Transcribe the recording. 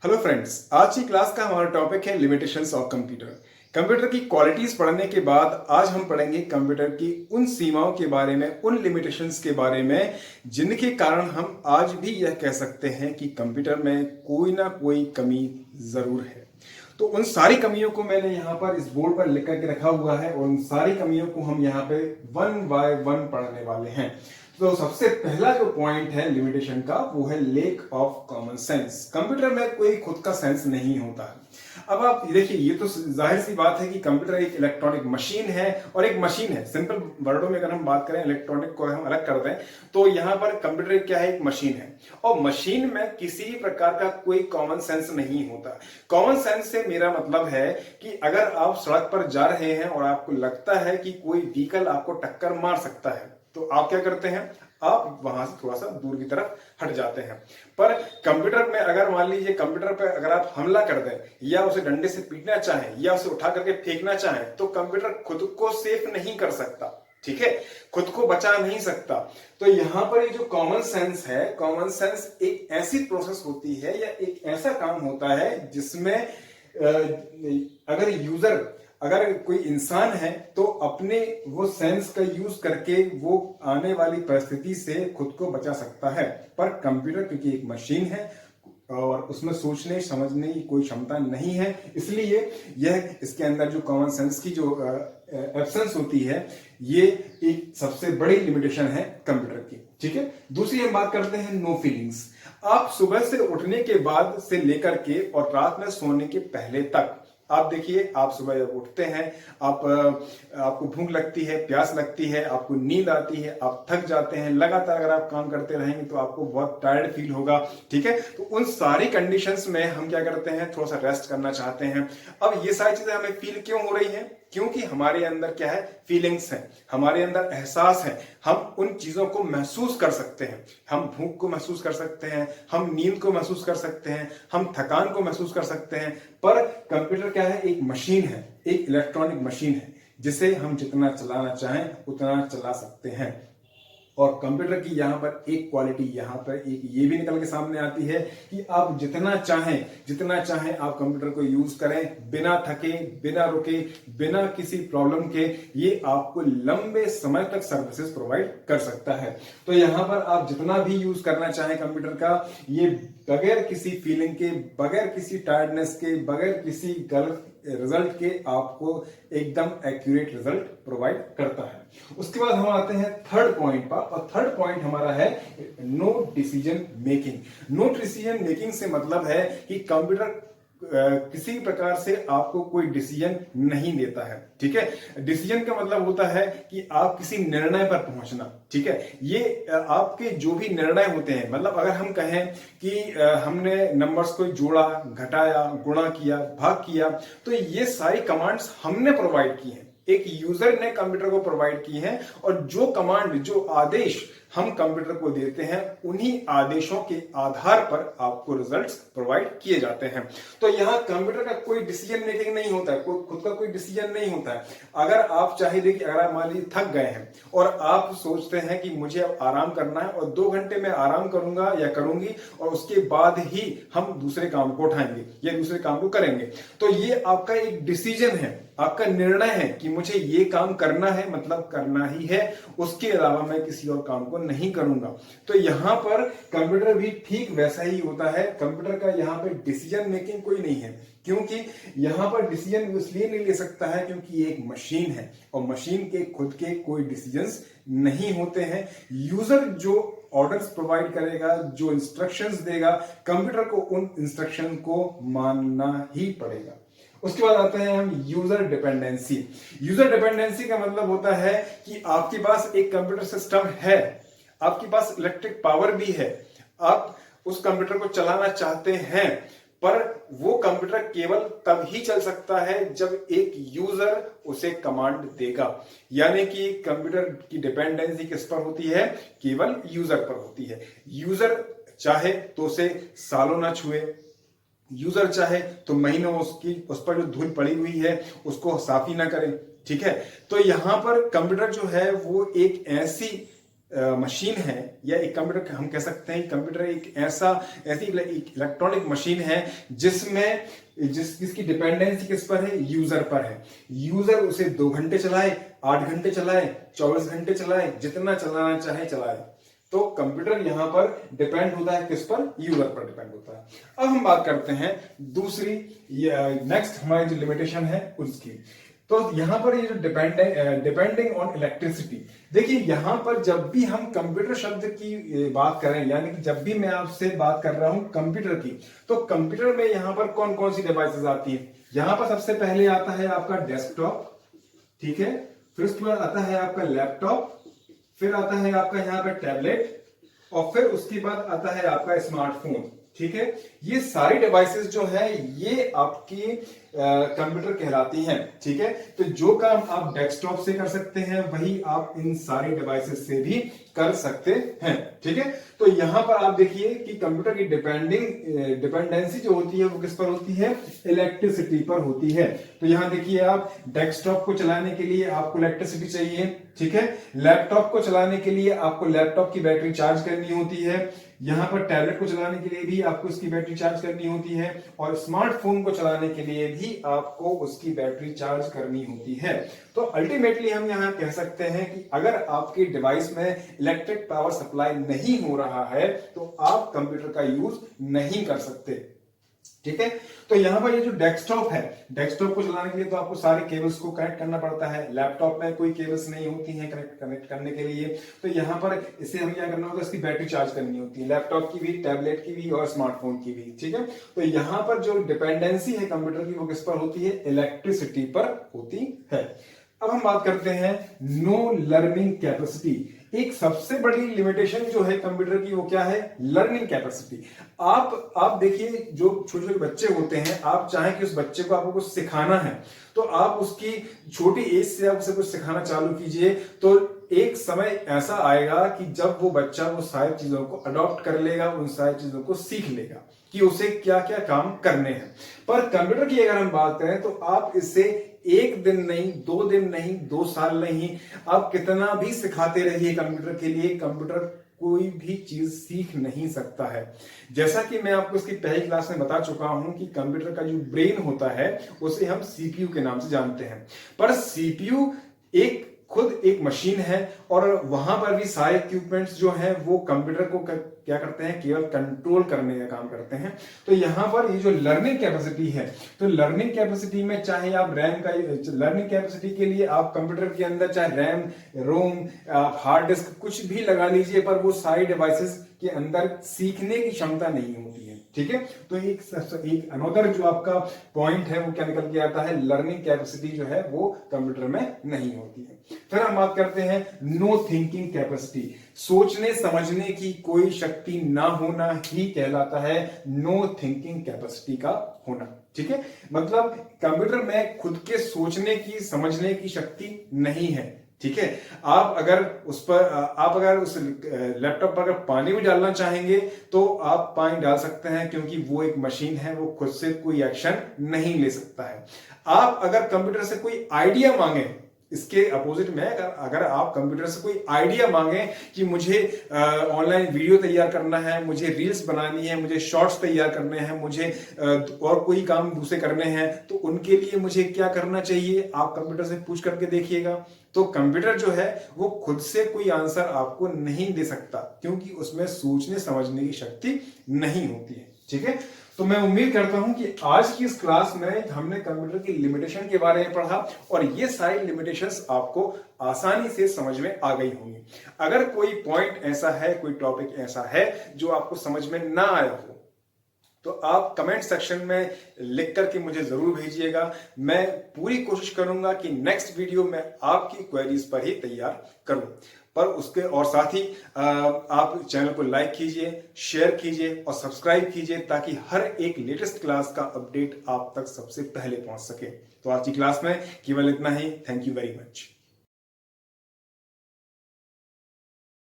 Hello friends, आज की class का हमारा टॉपिक है लिमिटेशंस ऑफ कंप्यूटर। कंप्यूटर की क्वालिटीज पढ़ने के बाद आज हम पढ़ेंगे कंप्यूटर की उन सीमाओं के बारे में, उन लिमिटेशंस के बारे में जिनके कारण हम आज भी यह कह सकते हैं कि कंप्यूटर में कोई ना कोई कमी जरूर है। तो उन सारी कमियों को मैंने यहाँ पर इस बोर्ड पर लिख करके रखा हुआ है और उन सारी कमियों को हम यहाँ पे वन बाय वन पढ़ने वाले हैं। तो सबसे पहला जो पॉइंट है लिमिटेशन का वो है lake of common sense. Computer में कोई खुद का सेंस नहीं होता है। अब आप देखिए, ये तो जाहिर सी बात है कि कंप्यूटर एक इलेक्ट्रॉनिक मशीन है और एक मशीन है। सिंपल वर्डों में अगर हम बात करें, इलेक्ट्रॉनिक को हम अलग कर दें तो यहाँ पर कंप्यूटर क्या है, एक मशीन है और मशीन में किसी भी प्रकार का कोई कॉमन सेंस नहीं होता। कॉमन सेंस से मेरा मतलब है कि अगर आप सड़क पर जा रहे हैं और आपको लगता है कि कोई व्हीकल आपको टक्कर मार सकता है तो आप क्या करते हैं, आप वहां से थोड़ा सा दूर की तरफ हट जाते हैं। पर कंप्यूटर में अगर मान लीजिए कंप्यूटर पर अगर आप हमला कर दें या उसे डंडे से पीटना चाहें या उसे उठा करके फेंकना चाहें तो कंप्यूटर खुद को सेफ नहीं कर सकता, ठीक है, खुद को बचा नहीं सकता। तो यहां पर ये जो कॉमन सेंस है, कॉमन सेंस एक ऐसी प्रोसेस होती है या एक ऐसा काम होता है जिसमें अगर कोई इंसान है तो अपने वो सेंस का यूज करके वो आने वाली परिस्थिति से खुद को बचा सकता है। पर कंप्यूटर क्योंकि एक मशीन है और उसमें सोचने समझने की कोई क्षमता नहीं है, इसलिए यह इसके अंदर जो कॉमन सेंस की जो एब्सेंस होती है ये एक सबसे बड़ी लिमिटेशन है कंप्यूटर की, ठीक है। दूसरी हम बात करते हैं नो फीलिंग्स। आप सुबह से उठने के बाद से लेकर के और रात में सोने के पहले तक आप देखिए, आप सुबह जब उठते हैं आपको भूख लगती है, प्यास लगती है, आपको नींद आती है, आप थक जाते हैं। लगातार अगर आप काम करते रहेंगे तो आपको बहुत टायर्ड फील होगा, ठीक है। तो उन सारी कंडीशंस में हम क्या करते हैं, थोड़ा सा रेस्ट करना चाहते हैं। अब ये सारी चीजें हमें फील क्यों हो रही हैं? क्योंकि हमारे अंदर क्या है, फीलिंग्स हैं, हमारे अंदर एहसास है। हम उन चीजों को महसूस कर सकते हैं। हम भूख को महसूस कर सकते हैं, हम नींद को महसूस कर सकते हैं, हम थकान को महसूस कर सकते हैं। पर कंप्यूटर क्या है, एक मशीन है, एक इलेक्ट्रॉनिक मशीन है जिसे हम जितना चलाना चाहें उतना चला सकते हैं। और कंप्यूटर की यहां पर एक क्वालिटी यहां पर एक ये भी निकल के सामने आती है कि आप जितना चाहें आप कंप्यूटर को यूज करें, बिना थके, बिना रुके, बिना किसी प्रॉब्लम के ये आपको लंबे समय तक सर्विसेज प्रोवाइड कर सकता है। तो यहां पर आप जितना भी यूज करना चाहें कंप्यूटर का, ये बगैर किसी फीलिंग के, बगैर किसी टायर्डनेस के, बगैर किसी गलत रिजल्ट के आपको एकदम एक्यूरेट रिजल्ट प्रोवाइड करता है। उसके बाद हम आते हैं थर्ड पॉइंट पर और थर्ड पॉइंट हमारा है no decision making. No decision making से मतलब है कि कंप्यूटर किसी प्रकार से आपको कोई डिसीजन नहीं देता है, ठीक है। डिसीजन का मतलब होता है कि आप किसी निर्णय पर पहुंचना, ठीक है। ये आपके जो भी निर्णय होते हैं, मतलब अगर हम कहें कि हमने नंबर्स को जोड़ा, घटाया, गुणा किया, भाग किया, तो ये सारी कमांड्स हमने प्रोवाइड की हैं, एक यूजर ने कंप्यूटर को प्रोवाइड की हैं। और जो कमांड, जो आदेश हम कंप्यूटर को देते हैं, उन्हीं आदेशों के आधार पर आपको रिजल्ट्स प्रोवाइड किए जाते हैं। तो यहां कंप्यूटर का कोई डिसीजन मेकिंग नहीं होता है, खुद का कोई डिसीजन नहीं होता है। अगर आप चाहे, देखिए, अगर आप मान लीजिए थक गए हैं और आप सोचते हैं कि मुझे अब आराम करना है और 2 घंटे में आराम करूंगा या करूंगी और उसके बाद ही हम दूसरे काम को उठाएंगे या दूसरे काम को करेंगे, तो ये आपका एक डिसीजन है, आपका निर्णय है कि मुझे ये काम करना है, मतलब करना ही है, उसके अलावा मैं किसी और काम को नहीं करूंगा। तो यहां पर कंप्यूटर भी ठीक वैसा ही होता है। कंप्यूटर का यहां पे डिसीजन मेकिंग कोई नहीं है, क्योंकि यहां पर डिसीजन इसलिए नहीं ले सकता है क्योंकि ये एक मशीन है और मशीन के खुद के कोई डिसीजंस नहीं होते हैं। यूजर जो ऑर्डर्स प्रोवाइड करेगा, जो इंस्ट्रक्शंस देगा, कंप्यूटर को उन इंस्ट्रक्शन को मानना ही पड़ेगा। उसके बाद आते हैं हम यूजर डिपेंडेंसी। यूजर डिपेंडेंसी का मतलब होता है कि आपके पास एक कंप्यूटर सिस्टम है, आपके पास इलेक्ट्रिक पावर भी है, आप उस कंप्यूटर को चलाना चाहते हैं, पर वो कंप्यूटर केवल तब ही चल सकता है जब एक यूजर उसे कमांड देगा। यानी कि कंप्यूटर की डिपेंडेंसी किस पर होती है? केवल यूजर पर होती है। यूजर चाहे तो उसे सालों ना छुए, यूजर चाहे तो महीनों उस पर जो धूल पड़ी हुई है उसको साफ ही ना करें, ठीक है। तो यहां पर कंप्यूटर जो है वो एक ऐसी मशीन है या एक कंप्यूटर, हम कह सकते हैं कंप्यूटर एक ऐसी इलेक्ट्रॉनिक मशीन है जिसकी डिपेंडेंसी किस पर है, यूजर पर है। यूजर उसे 2 घंटे चलाए, 8 घंटे चलाए, 24 घंटे चलाए, जितना चलाना चाहे चलाए। तो कंप्यूटर यहां पर डिपेंड होता है किस पर, यूजर पर डिपेंड होता है। अब हम बात करते हैं दूसरी, नेक्स्ट हमारी जो लिमिटेशन है उसकी। तो यहां पर ये जो डिपेंडिंग ऑन इलेक्ट्रिसिटी, देखिए यहां पर जब भी हम कंप्यूटर शब्द की बात करें, यानी कि जब भी मैं आपसे बात कर रहा हूं कंप्यूटर की, तो कंप्यूटर में यहां पर कौन कौन सी डिवाइसेस आती है। यहां पर सबसे पहले आता है आपका डेस्कटॉप, ठीक है, फिर उसके बाद आता है आपका लैपटॉप, फिर आता है आपका यहां पर टैबलेट, और फिर उसके बाद आता है आपका स्मार्टफोन, ठीक है। ये सारी डिवाइसेस जो है ये आपकी कंप्यूटर कहलाती हैं, ठीक है। तो जो काम आप डेस्कटॉप से कर सकते हैं वही आप इन सारी डिवाइसेस से भी कर सकते हैं, ठीक है। तो यहां पर आप देखिए कि कंप्यूटर की डिपेंडेंसी जो होती है वो किस पर होती है, इलेक्ट्रिसिटी पर होती है। तो यहां देखिए आप डेस्कटॉप को चलाने के लिए आपको इलेक्ट्रिसिटी चाहिए, ठीक है। लैपटॉप को चलाने के लिए आपको लैपटॉप की बैटरी चार्ज करनी होती है। यहां पर टैबलेट को चलाने के लिए भी आपको उसकी बैटरी चार्ज करनी होती है, और स्मार्टफोन को चलाने के लिए भी आपको उसकी बैटरी चार्ज करनी होती है। तो अल्टीमेटली हम यहां कह सकते हैं कि अगर आपकी डिवाइस में इलेक्ट्रिक पावर सप्लाई नहीं हो रहा है तो आप कंप्यूटर का यूज नहीं कर सकते, ठीक है। तो यहां पर ये जो डेस्कटॉप है, डेस्कटॉप को चलाने के लिए तो आपको सारे केबल्स को कनेक्ट करना पड़ता है। लैपटॉप में कोई केबल्स नहीं होती हैं कनेक्ट करने के लिए, तो यहां पर इसे हम क्या करना होगा, इसकी बैटरी चार्ज करनी होती है, लैपटॉप की भी, टैबलेट की भी और स्मार्टफोन की भी, ठीक है। तो यहां पर जो डिपेंडेंसी है कंप्यूटर की वो किस पर होती है, इलेक्ट्रिसिटी पर होती है। अब हम बात करते हैं नो लर्निंग कैपेसिटी। एक सबसे बड़ी लिमिटेशन जो है कंप्यूटर की वो क्या है, लर्निंग कैपेसिटी। आप देखिए जो छोटे छोटे बच्चे होते हैं, आप चाहें कि उस बच्चे को आपको कुछ सिखाना है तो आप उसकी छोटी एज से आप उसे कुछ सिखाना चालू कीजिए, तो एक समय ऐसा आएगा कि जब वो बच्चा वो सारी चीजों को अडॉप्ट कर लेगा, उन सारी चीजों को सीख लेगा कि उसे क्या क्या काम करने हैं। पर कंप्यूटर की अगर हम बात करें तो आप इसे 1 दिन नहीं, 2 दिन नहीं, 2 साल नहीं, आप कितना भी सिखाते रहिए कंप्यूटर के लिए, कंप्यूटर कोई भी चीज सीख नहीं सकता है। जैसा कि मैं आपको इसकी पहली क्लास में बता चुका हूं कि कंप्यूटर का जो ब्रेन होता है उसे हम सीपीयू के नाम से जानते हैं, पर सीपीयू खुद एक मशीन है, और वहां पर भी सारे इक्विपमेंट्स जो हैं वो कंप्यूटर को क्या करते हैं, केवल कंट्रोल करने का काम करते हैं। तो यहां पर ये जो लर्निंग कैपेसिटी है, तो लर्निंग कैपेसिटी में चाहे आप लर्निंग कैपेसिटी के लिए आप कंप्यूटर के अंदर चाहे रैम, रोम, हार्ड डिस्क कुछ भी लगा लीजिए, पर वो सारी डिवाइसेस के अंदर सीखने की क्षमता नहीं होती है, ठीक है। तो एक अनदर जो आपका पॉइंट है वो क्या निकल के आता है, लर्निंग कैपेसिटी जो है वो कंप्यूटर में नहीं होती है। फिर हम बात करते हैं नो थिंकिंग कैपेसिटी। सोचने समझने की कोई शक्ति ना होना ही कहलाता है नो थिंकिंग कैपेसिटी का होना, ठीक है। मतलब कंप्यूटर में खुद के सोचने की, समझने की शक्ति नहीं है, ठीक है। आप अगर उस लैपटॉप पर अगर पानी भी डालना चाहेंगे तो आप पानी डाल सकते हैं, क्योंकि वो एक मशीन है, वो खुद से कोई एक्शन नहीं ले सकता है। आप अगर कंप्यूटर से कोई आइडिया मांगे, इसके अपोजिट में अगर आप कंप्यूटर से कोई आइडिया मांगे कि मुझे ऑनलाइन वीडियो तैयार करना है, मुझे रील्स बनानी है, मुझे शॉर्ट्स तैयार करने हैं, मुझे और कोई काम दूसरे करने हैं, तो उनके लिए मुझे क्या करना चाहिए, आप कंप्यूटर से पूछ करके देखिएगा। तो कंप्यूटर जो है वो खुद से कोई आंसर आपको नहीं दे सकता, क्योंकि उसमें सोचने समझने की शक्ति नहीं होती है, ठीक है। तो मैं उम्मीद करता हूं कि आज की इस क्लास में हमने कंप्यूटर की लिमिटेशन के बारे में पढ़ा, और ये सारी लिमिटेशंस आपको आसानी से समझ में आ गई होंगी। अगर कोई पॉइंट ऐसा है, कोई टॉपिक ऐसा है जो आपको समझ में ना आया हो, तो आप कमेंट सेक्शन में लिख करके मुझे जरूर भेजिएगा। मैं पूरी कोशिश करूंगा कि नेक्स्ट वीडियो में आपकी क्वेरीज पर ही तैयार करूं। पर उसके और साथ ही आप चैनल को लाइक कीजिए, शेयर कीजिए और सब्सक्राइब कीजिए, ताकि हर एक लेटेस्ट क्लास का अपडेट आप तक सबसे पहले पहुंच सके। तो आज की क्लास में केवल इतना ही। Thank you very much.